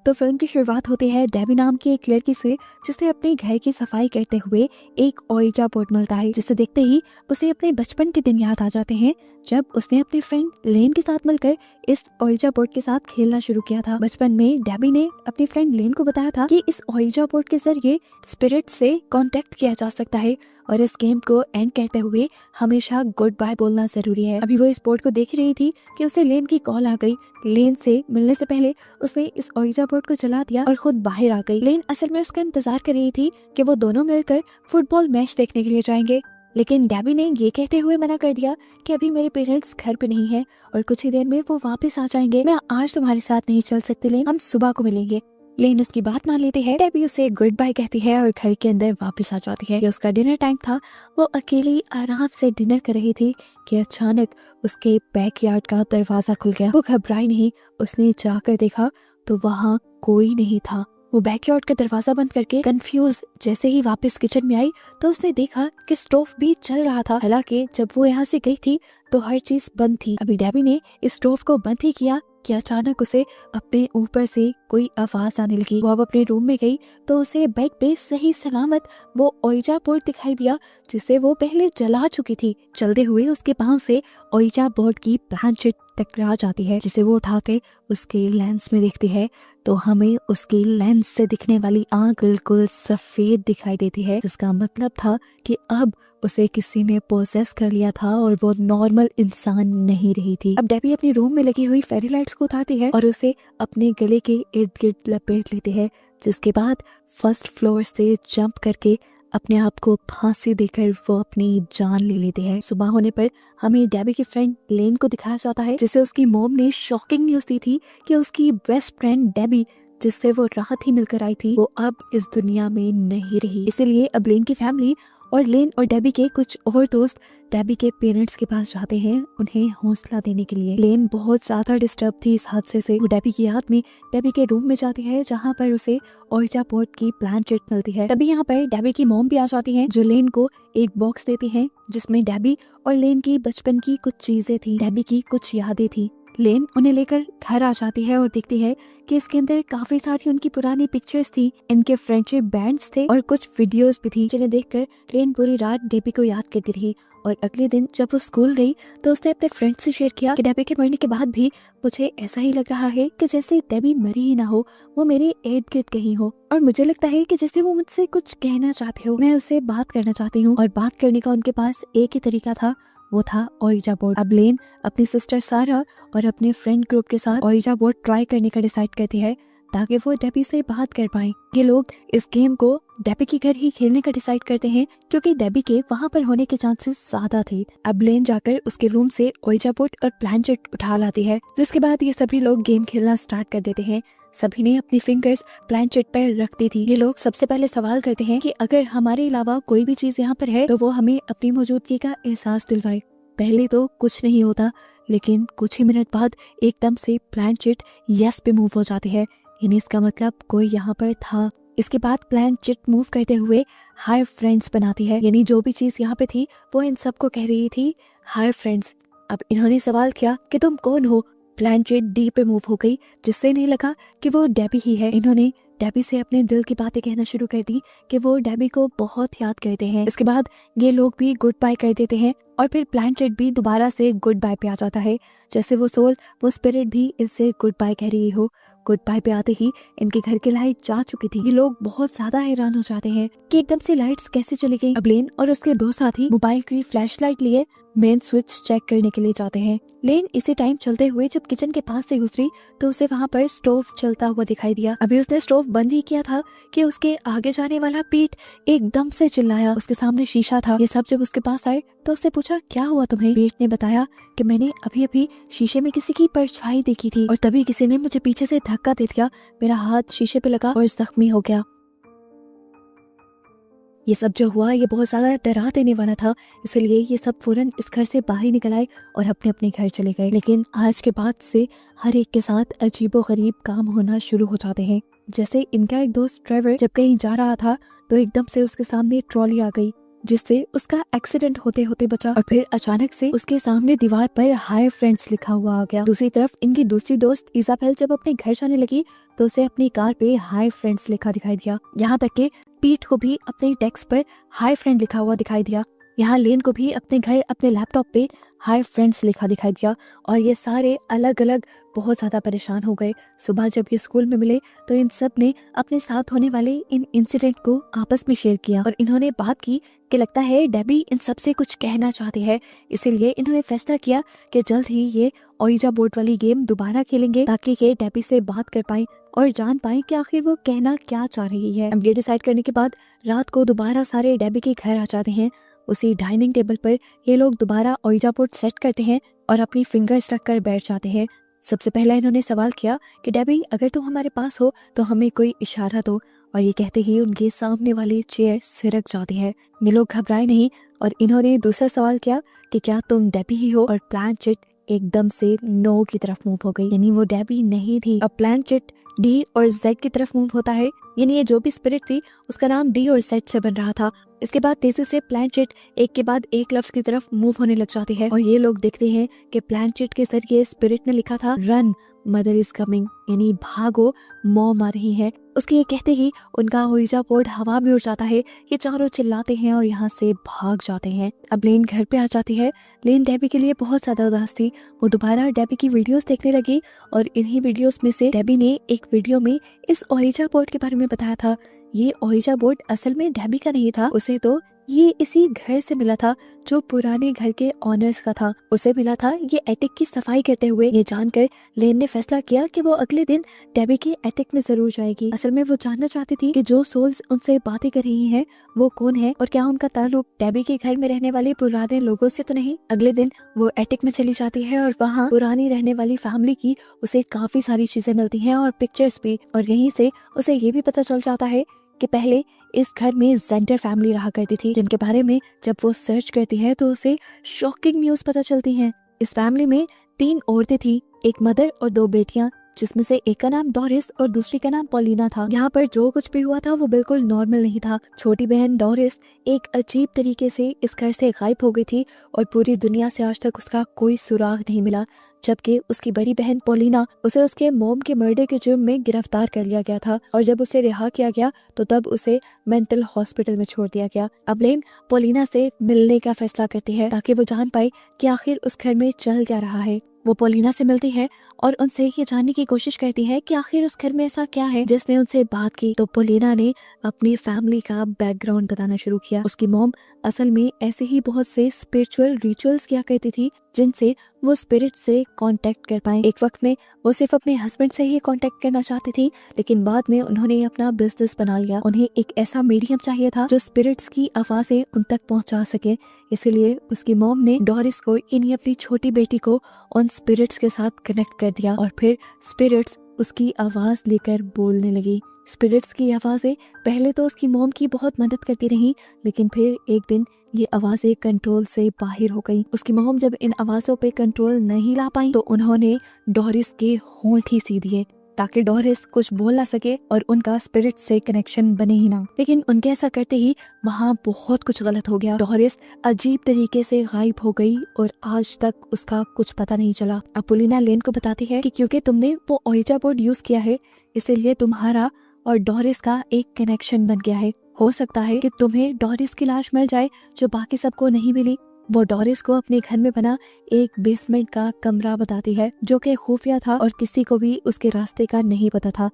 तो फिल्म की शुरुआत होती है डेबी नाम की एक लड़की से, जिसे अपने घर की सफाई करते हुए एक ओइजा बोर्ड मिलता है, जिसे देखते ही उसे अपने बचपन के दिन याद आ जाते हैं जब उसने अपनी फ्रेंड लेन के साथ मिलकर इस ओइजा बोर्ड के साथ खेलना शुरू किया था। बचपन में डेबी ने अपनी फ्रेंड लेन को बताया था कि इस ओइजा बोर्ड के जरिए स्पिरिट से कांटेक्ट किया जा सकता है और इस गेम को एंड करते हुए हमेशा गुड बाय बोलना जरूरी है। अभी वो इस बोर्ड को देख रही थी कि उसे लेन की कॉल आ गई। लेन से मिलने से पहले उसने इस ओइजा बोर्ड को चला दिया और खुद बाहर आ गई। लेन असल में उसका इंतजार कर रही थी कि वो दोनों मिलकर फुटबॉल मैच देखने के लिए जाएंगे, लेकिन डेबी ने ये कहते हुए मना कर दिया कि अभी मेरे पेरेंट्स घर पे नहीं है और कुछ ही देर में वो वापस आ जाएंगे। मैं आज तुम्हारे साथ नहीं चल सकती लेन, हम सुबह को मिलेंगे। लेन उसकी बात मान लेती है। डेबी उसे गुड बाय कहती है और घर के अंदर वापस आ जाती है। ये उसका डिनर टाइम था। वो अकेली आराम से डिनर कर रही थी कि अचानक उसके बैकयार्ड का दरवाजा खुल गया। वो घबराई नहीं, उसने जाकर देखा तो वहाँ कोई नहीं था। वो बैकयार्ड का दरवाजा बंद करके कंफ्यूज जैसे ही वापस किचन में आई तो उसने देखा कि स्टोव भी चल रहा था। हालांकि जब वो यहाँ से गई थी तो हर चीज बंद थी। अभी डेबी ने इस स्टोव को बंद ही किया कि अचानक उसे अपने ऊपर से कोई आवाज आने लगी। वो अब अपने रूम में गई तो उसे बेड पे सही सलामत वो ओइजा बोर्ड दिखाई दिया जिसे वो पहले जला चुकी थी। चलते हुए उसके पांव से ओइजा बोर्ड की प्लानचेट टकरा जाती है, जिसे वो उठा के उसके लेंस में देखती है तो हमें उसकी लेंस से दिखने वाली आंख बिल्कुल सफेद दिखाई देती है, जिसका मतलब था कि अब उसे किसी ने पोसेस कर लिया था और वो नॉर्मल इंसान नहीं रही थी। अब डेबी अपनी रूम में लगी हुई फेरी लाइट्स को उठाती है और उसे अपने गले के इर्द गिर्द लपेट लेती है, जिसके बाद फर्स्ट फ्लोर से जंप करके अपने आप को फांसी देकर वो अपनी जान ले लेते हैं। सुबह होने पर हमें डेबी की फ्रेंड लेन को दिखाया जाता है, जिसे उसकी मॉम ने शॉकिंग न्यूज दी थी कि उसकी बेस्ट फ्रेंड डेबी, जिससे वो रात ही मिलकर आई थी, वो अब इस दुनिया में नहीं रही। इसीलिए अब लेन की फैमिली और लेन और डेबी के कुछ और दोस्त डेबी के पेरेंट्स के पास जाते हैं उन्हें हौसला देने के लिए। लेन बहुत ज्यादा डिस्टर्ब थी इस हादसे से। वो डेबी की याद में डेबी के रूम में जाती है जहाँ पर उसे ओइजा बोर्ड की प्लानचेट मिलती है। तभी यहाँ पर डेबी की मॉम भी आ जाती है, जो लेन को एक बॉक्स देती है जिसमें डेबी और लेन की बचपन की कुछ चीजें थी, डेबी की कुछ यादें थी। लेन उन्हें लेकर घर आ जाती है और देखती है कि इसके अंदर काफी सारी उनकी पुरानी पिक्चर्स थी, इनके फ्रेंडशिप बैंड्स थे और कुछ वीडियोस भी थी, जिन्हें देखकर लेन पूरी रात डेबी को याद करती रही। और अगले दिन जब वो स्कूल गई तो उसने अपने फ्रेंड से शेयर किया कि डेबी के मरने के बाद भी मुझे ऐसा ही लग रहा है कि जैसे डेबी मरी ही ना हो, वो मेरे इर्द गिर्द कहीं हो और मुझे लगता है कि जैसे वो मुझसे कुछ कहना चाहते हो। मैं उससे बात करना चाहती हूँ और बात करने का उनके पास एक ही तरीका था, वो था ओइजा बोर्ड। अब लेन अपनी सिस्टर सारा और अपने फ्रेंड ग्रुप के साथ ओइजा बोर्ड ट्राई करने का डिसाइड करती है ताकि वो डेबी से बात कर पाए। ये लोग इस गेम को डेबी के घर ही खेलने का डिसाइड करते हैं क्योंकि डेबी के वहाँ पर होने के चांसेस ज्यादा थे। अब लेन जाकर उसके रूम से ओइजा बोर्ड और प्लानचेट उठा लाती है, जिसके बाद ये सभी लोग गेम खेलना स्टार्ट कर देते हैं। सभी ने अपनी फिंगर्स प्लानचेट पर रख दी थी। ये लोग सबसे पहले सवाल करते हैं कि अगर हमारे अलावा कोई भी चीज यहाँ पर है तो वो हमें अपनी मौजूदगी का एहसास दिलवाए। पहले तो कुछ नहीं होता, लेकिन कुछ ही मिनट बाद एकदम से प्लानचेट यस पे मूव हो जाती है, यानी इसका मतलब कोई यहाँ पर था। इसके बाद प्लानचेट मूव करते हुए हाय फ्रेंड्स बनाती है, यानी जो भी चीज यहाँ पे थी वो इन सबको कह रही थी हाय फ्रेंड्स। अब इन्होंने सवाल किया कि तुम कौन हो। प्लानचेट डी पे मूव हो गई, जिससे नहीं लगा कि वो डेबी ही है। इन्होंने डेबी से अपने दिल की बातें कहना शुरू कर दी कि वो डेबी को बहुत याद करते हैं। इसके बाद ये लोग भी गुड बाय कर देते हैं और फिर प्लानचेट भी दोबारा से गुड बाय पे आ जाता है, जैसे वो सोल, वो स्पिरिट भी इनसे गुड बाय कह रही हो। गुड बाय पे आते ही इनके घर की लाइट जा चुकी थी। ये लोग बहुत ज्यादा हैरान हो जाते हैं कि एकदम से लाइट्स कैसे चली गई। अब लेन और उसके दो साथी मोबाइल की फ्लैशलाइट लिए मेन स्विच चेक करने के लिए जाते हैं। लेन इसी टाइम चलते हुए जब किचन के पास से गुजरी तो उसे वहाँ पर स्टोव चलता हुआ दिखाई दिया। अभी उसने स्टोव बंद ही किया था कि उसके आगे जाने वाला पीठ एकदम से चिल्लाया। उसके सामने शीशा था। ये सब जब उसके पास आए तो उससे पूछा क्या हुआ तुम्हें। पीठ ने बताया कि मैंने अभी अभी शीशे में किसी की परछाई देखी थी और तभी किसी ने मुझे पीछे से धक्का दे दिया, मेरा हाथ शीशे पे लगा और जख्मी हो गया। ये सब जो हुआ ये बहुत ज्यादा डरा देने वाला था, इसलिए ये सब फौरन इस घर से बाहर निकल आए और अपने अपने घर चले गए। लेकिन आज के बाद से हर एक के साथ अजीबोगरीब काम होना शुरू हो जाते हैं। जैसे इनका एक दोस्त ट्रेवर जब कहीं जा रहा था तो एकदम से उसके सामने ट्रॉली आ गई, जिससे उसका एक्सीडेंट होते होते बचा। और फिर अचानक से उसके सामने दीवार पर हाय फ्रेंड्स लिखा हुआ आ गया। दूसरी तरफ इनकी दूसरी दोस्त इजाबेल जब अपने घर जाने लगी तो उसे अपनी कार पे हाय फ्रेंड्स लिखा दिखाई दिया। यहाँ तक कि पीट को भी अपने डेस्क पर हाय फ्रेंड लिखा हुआ दिखाई दिया। यहाँ लेन को भी अपने घर अपने लैपटॉप पे हाय फ्रेंड्स लिखा दिखाई दिया। और ये सारे अलग अलग बहुत ज़्यादा परेशान हो गए। सुबह जब ये स्कूल में मिले तो इन सब ने अपने साथ होने वाले इन इंसिडेंट को आपस में शेयर किया और इन्होंने बात की कि लगता है डेबी इन सब से कुछ कहना चाहती है। इसीलिए इन्होंने फैसला किया कि जल्द ही ये ओइजा बोर्ड वाली गेम दोबारा खेलेंगे ताकि ये डेबी से बात कर पाए और जान पाए कि आखिर वो कहना क्या चाह रही है। अब ये डिसाइड करने के बाद रात को दोबारा सारे डेबी के घर आ जाते हैं। उसी डाइनिंग टेबल पर ये लोग दोबारा ओइजा बोर्ड सेट करते हैं और अपनी फिंगर्स रखकर बैठ जाते हैं। सबसे पहला इन्होंने सवाल किया कि डेबी अगर तुम हमारे पास हो तो हमें कोई इशारा दो। और ये कहते ही उनके सामने वाली चेयर सिरक जाती है। ये लोग घबराए नहीं और इन्होंने दूसरा सवाल किया कि क्या तुम डेबी ही हो। और प्लानचेट एकदम से नो की तरफ मूव हो गई, यानी वो डेबी नहीं थी। अब प्लानचेट डी और जेड की तरफ मूव होता है, यानी ये जो भी स्पिरिट थी उसका नाम डी और जेड से बन रहा था। इसके बाद तेजी से प्लानचेट एक के बाद एक लफ्ज की तरफ मूव होने लग जाती है और ये लोग देखते हैं कि प्लानचेट के जरिए स्पिरिट ने लिखा था रन मदर इज कमिंग, यानी भागो मॉम आ रही है। उसके ये कहते ही उनका ओइजा बोर्ड हवा में उड़ जाता है। ये चारों चिल्लाते हैं और यहाँ से भाग जाते हैं। अब लेन घर पे आ जाती है। लेन डेबी के लिए बहुत ज्यादा उदास थी। वो दोबारा डेबी की वीडियोस देखने लगी और इन्हीं वीडियोस में से डेबी ने एक वीडियो में इस ओइजा बोर्ड के बारे में बताया था। ये ओइजा बोर्ड असल में डेबी का नहीं था, उसे तो ये इसी घर से मिला था जो पुराने घर के ऑनर्स का था। उसे मिला था ये एटिक की सफाई करते हुए। ये जानकर लेन ने फैसला किया कि वो अगले दिन डेबी के एटिक में जरूर जाएगी। असल में वो जानना चाहती थी कि जो सोल्स उनसे बातें कर रही हैं वो कौन है और क्या उनका ताल्लुक डेबी के घर में रहने वाले पुराने लोगों से तो नहीं। अगले दिन वो एटिक में चली जाती है और वहाँ पुरानी रहने वाली फैमिली की उसे काफी सारी चीजें मिलती हैं और पिक्चर्स भी। और यहीं से उसे ये भी पता चल जाता है कि पहले इस घर में जेंडर फैमिली रहा करती थी, जिनके बारे में जब वो सर्च करती है तो उसे शॉकिंग न्यूज पता चलती है। इस फैमिली में 3 औरतें थी, एक मदर और 2 बेटियां, जिसमें से एक का नाम डोरिस और दूसरी का नाम पॉलिना था। यहाँ पर जो कुछ भी हुआ था वो बिल्कुल नॉर्मल नहीं था। छोटी बहन डोरिस एक अजीब तरीके से इस घर से गायब हो गई थी और पूरी दुनिया से आज तक उसका कोई सुराग नहीं मिला, जबकि उसकी बड़ी बहन पॉलिना, उसे उसके मॉम के मर्डर के जुर्म में गिरफ्तार कर लिया गया था और जब उसे रिहा किया गया तो तब उसे मेंटल हॉस्पिटल में छोड़ दिया गया। अब लेन पॉलिना से मिलने का फैसला करती है ताकि वो जान पाए कि आखिर उस घर में चल क्या रहा है। वो पॉलिना से मिलती है और उनसे ये जानने की कोशिश करती है कि आखिर उस घर में ऐसा क्या है जिसने उनसे बात की। तो पॉलिना ने अपनी फैमिली का बैकग्राउंड बताना शुरू किया। उसकी मॉम असल में ऐसे ही बहुत से स्पिरिचुअल रिचुअल्स किया करती थी जिनसे वो स्पिरिट से कांटेक्ट कर पाए। एक वक्त में वो सिर्फ अपने हस्बैंड से ही कांटेक्ट करना चाहती थी, लेकिन बाद में उन्होंने अपना बिजनेस बना लिया। उन्हें एक ऐसा मीडियम चाहिए था जो स्पिरिट्स की आवाजें उन तक पहुंचा सके। इसीलिए उसकी मॉम ने डोरिस को यानी अपनी छोटी बेटी को उन स्पिरिट्स के साथ कनेक्ट कर दिया और फिर स्पिरिट्स उसकी आवाज लेकर बोलने लगी। स्पिरिट्स की आवाजें पहले तो उसकी मॉम की बहुत मदद करती रहीं, लेकिन फिर एक दिन ये आवाजें कंट्रोल से बाहर हो गई। उसकी मॉम जब इन आवाजों पे कंट्रोल नहीं ला पाई तो उन्होंने डोरिस के होंठ ही सी दिए ताकि डोरिस कुछ बोल ना सके और उनका स्पिरिट से कनेक्शन बने ही ना। लेकिन उनके ऐसा करते ही वहाँ बहुत कुछ गलत हो गया। डोरिस अजीब तरीके से गायब हो गई और आज तक उसका कुछ पता नहीं चला। अब पॉलिना लेन को बताती है कि क्योंकि तुमने वो ओइजा बोर्ड यूज किया है इसीलिए तुम्हारा और डोरिस का एक कनेक्शन बन गया है। हो सकता है कि तुम्हें डोरिस की लाश मिल जाए जो बाकी सबको नहीं मिली। वो डोरिस को अपने घर में बना एक बेसमेंट का कमरा बताती है जो कि खुफिया था और किसी को भी उसके रास्ते का नहीं पता था।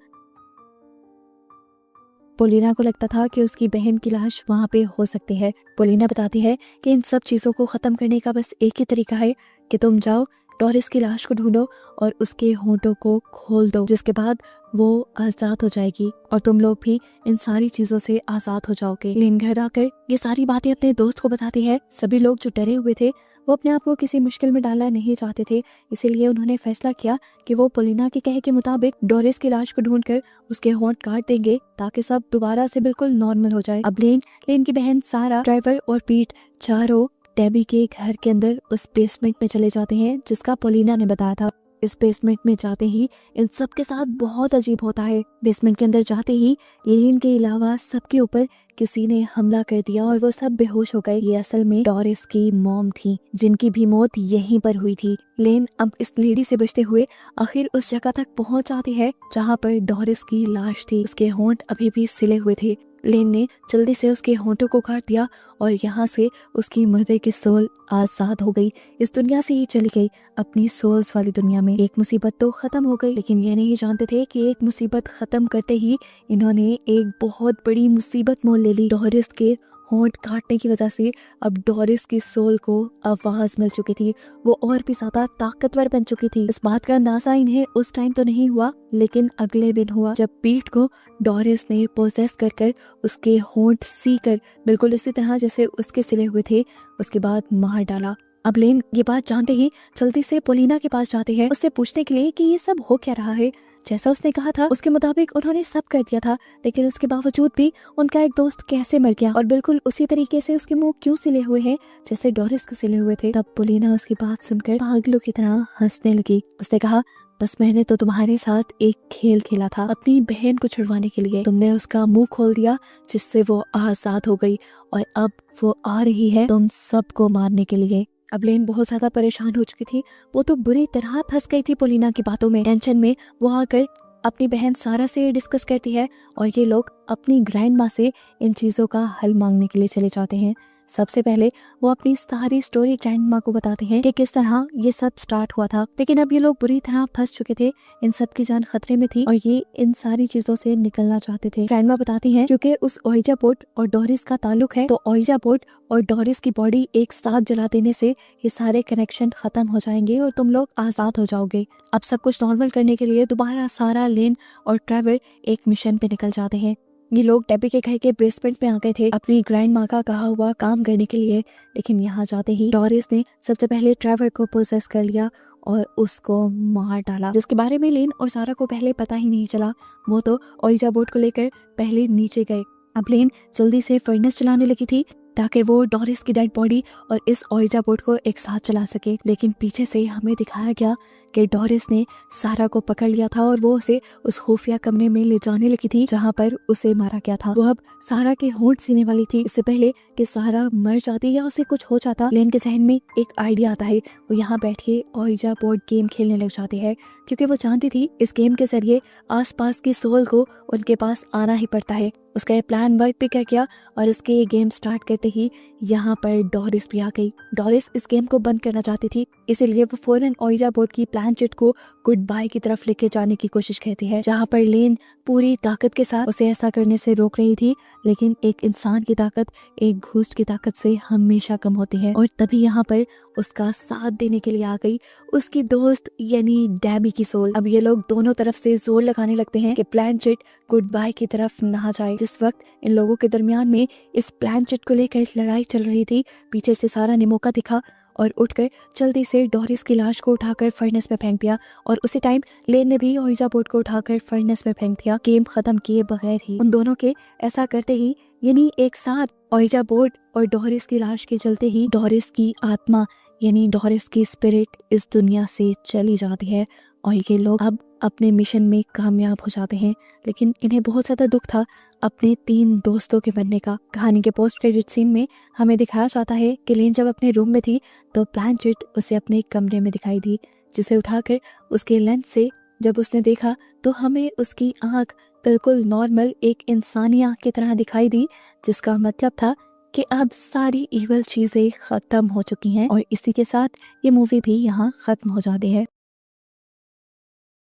पॉलिना को लगता था कि उसकी बहन की लाश वहाँ पे हो सकती है। पॉलिना बताती है कि इन सब चीजों को खत्म करने का बस एक ही तरीका है कि तुम जाओ डोरिस की लाश को ढूंढो और उसके होंठों को खोल दो, जिसके बाद वो आजाद हो जाएगी और तुम लोग भी इन सारी चीजों से आजाद हो जाओगे। लेन घर आकर ये सारी बातें अपने दोस्त को बताती है। सभी लोग जो डरे हुए थे वो अपने आप को किसी मुश्किल में डालना नहीं चाहते थे, इसीलिए उन्होंने फैसला किया कि वो पॉलिना के कहे के मुताबिक डोरिस की लाश को ढूंढकर उसके होंठ काट देंगे ताकि सब दोबारा से बिल्कुल नॉर्मल हो जाए। अब लेन की बहन सारा, ड्राइवर और पीट चारों डेबी के घर के अंदर उस बेसमेंट में चले जाते हैं जिसका पॉलिना ने बताया था। इस बेसमेंट में जाते ही इन सब के साथ बहुत अजीब होता है। बेसमेंट के अंदर जाते ही लेन के अलावा सबके ऊपर किसी ने हमला कर दिया और वो सब बेहोश हो गए। ये असल में डोरिस की मॉम थी, जिनकी भी मौत यहीं पर हुई थी। लेन अब इस लेडी से बचते हुए आखिर उस जगह तक पहुंच जाती है जहां पर डोरिस की लाश थी। उसके होंठ अभी भी सिले हुए थे। लेन ने जल्दी से उसके होंठों को काट दिया और यहाँ से उसकी मर्दे की सोल आजाद हो गई। इस दुनिया से ही चली गई अपनी सोल्स वाली दुनिया में। एक मुसीबत तो खत्म हो गई, लेकिन ये नहीं जानते थे कि एक मुसीबत खत्म करते ही इन्होंने एक बहुत बड़ी मुसीबत मोल ले ली। डोरिस के होंठ काटने की वजह से अब डोरिस की सोल को आवाज मिल चुकी थी। वो और भी ज्यादा ताकतवर बन चुकी थी। इस बात का अंदाजा इन्हें उस टाइम तो नहीं हुआ, लेकिन अगले दिन हुआ जब पीट को डोरिस ने पोजेस कर उसके होंठ सी कर बिल्कुल इसी तरह जैसे उसके सिले हुए थे उसके बाद मार डाला। अब लेन ये बात जानते ही जल्दी से पोलिना के पास जाते हैं उससे पूछने के लिए कि ये सब हो क्या रहा है। जैसा उसने कहा था उसके मुताबिक उन्होंने सब कर दिया था, लेकिन उसके बावजूद भी उनका एक दोस्त कैसे मर गया और बिल्कुल उसी तरीके से उसके मुंह क्यों सिले हुए हैं जैसे डोरिस के सिले हुए थे। तब पोलिना उसकी बात सुनकर पागलों की तरह हंसने लगी। उसने कहा, बस मैंने तो तुम्हारे साथ एक खेल खेला था अपनी बहन को छुड़वाने के लिए। तुमने उसका मुंह खोल दिया जिससे वो आजाद हो गई और अब वो आ रही है तुम सबको मारने के लिए। अब लेन बहुत ज्यादा परेशान हो चुकी थी। वो तो बुरी तरह फंस गई थी पोलिना की बातों में। टेंशन में वो आकर अपनी बहन सारा से डिस्कस करती है और ये लोग अपनी ग्रैंड माँ से इन चीज़ों का हल मांगने के लिए चले जाते हैं। सबसे पहले वो अपनी सारी स्टोरी ग्रैंड माँ को बताते हैं कि किस तरह ये सब स्टार्ट हुआ था, लेकिन अब ये लोग बुरी तरह फंस चुके थे। इन सब की जान खतरे में थी और ये इन सारी चीजों से निकलना चाहते थे। ग्रैंड माँ बताती हैं क्योंकि उस ओइजा बोर्ड और डोरिस का ताल्लुक है, तो ओइजा बोर्ड और डोरिस की बॉडी एक साथ जला देने से ये सारे कनेक्शन खत्म हो जाएंगे और तुम लोग आजाद हो जाओगे। अब सब कुछ नॉर्मल करने के लिए दोबारा सारा, लेन और ट्रेवर एक मिशन पे निकल जाते हैं। ये लोग डेबी के घर के बेसमेंट में आ गए थे अपनी ग्रैंड माँ का कहा हुआ काम करने के लिए, लेकिन यहाँ जाते ही डोरिस ने सबसे पहले ट्रेवर को पोसेस कर लिया और उसको मार डाला, जिसके बारे में लेन और सारा को पहले पता ही नहीं चला। वो तो ओइजा बोर्ड को लेकर पहले नीचे गए। अब लेन जल्दी से फर्नेस चलाने लगी थी ताकि वो डोरिस की डेड बॉडी और इस ओइजा बोर्ड को एक साथ चला सके, लेकिन पीछे से हमें दिखाया गया कि डोरिस ने सारा को पकड़ लिया था और वो उसे उस खुफिया कमरे में ले जाने लगी थी जहाँ पर उसे मारा गया था। वो अब सारा के होंठ सीने वाली थी। इससे पहले कि सारा मर जाती या उसे कुछ हो जाता, लेन के जहन में एक आइडिया आता है। वो यहाँ बैठ के ओइजा बोर्ड गेम खेलने लग जाती है क्योंकि वो जानती थी इस गेम के जरिए आसपास की सोल को उनके पास आना ही पड़ता है। उसका ये प्लान वर्क भी कर गया और उसके ये गेम स्टार्ट करते ही यहाँ पर डोरिस भी आ गई। डोरिस इस गेम को बंद करना चाहती थी, इसीलिए वो फौरन ओइजा बोर्ड की प्लान चिट को गुड बाय की तरफ लेके जाने की कोशिश करती है, जहाँ पर लेन पूरी ताकत के साथ उसे ऐसा करने से रोक रही थी। लेकिन एक इंसान की ताकत एक घूस्ट की ताकत से हमेशा कम होती है और तभी यहाँ पर उसका साथ देने के लिए आ गई उसकी दोस्त यानी डेबी की सोल। अब ये लोग दोनों तरफ से जोर लगाने लगते हैं कि प्लान चिट गुड बाय की तरफ ना जाए। जिस वक्त इन लोगों के दरमियान में इस प्लान चिट को लेकर लड़ाई चल रही थी, पीछे से सारा ने मौका दिखा और उठकर जल्दी से डोरिस की लाश को उठाकर फर्नेस में फेंक दिया और उसी टाइम लेन ने भी ओइजा बोर्ड को उठाकर फर्नेस में फेंक दिया, गेम खत्म किए बगैर ही। उन दोनों के ऐसा करते ही यानी एक साथ ओइजा बोर्ड और डोरिस की लाश के चलते ही डोरिस की आत्मा यानी डोरिस की स्पिरिट इस दुनिया से चली जाती है और ये लोग अब अपने मिशन में कामयाब हो जाते हैं। लेकिन इन्हें बहुत ज़्यादा दुख था अपने 3 दोस्तों के बनने का। कहानी के पोस्ट क्रेडिट सीन में हमें दिखाया जाता है कि लेन जब अपने रूम में थी तो प्लान चिट उसे अपने कमरे में दिखाई दी, जिसे उठाकर उसके लेंस से जब उसने देखा तो हमें उसकी आँख बिल्कुल नॉर्मल एक इंसानी आँख की तरह दिखाई दी, जिसका मतलब था कि अब सारी इवल चीज़ें ख़त्म हो चुकी हैं और इसी के साथ ये मूवी भी यहाँ ख़त्म हो जाती है।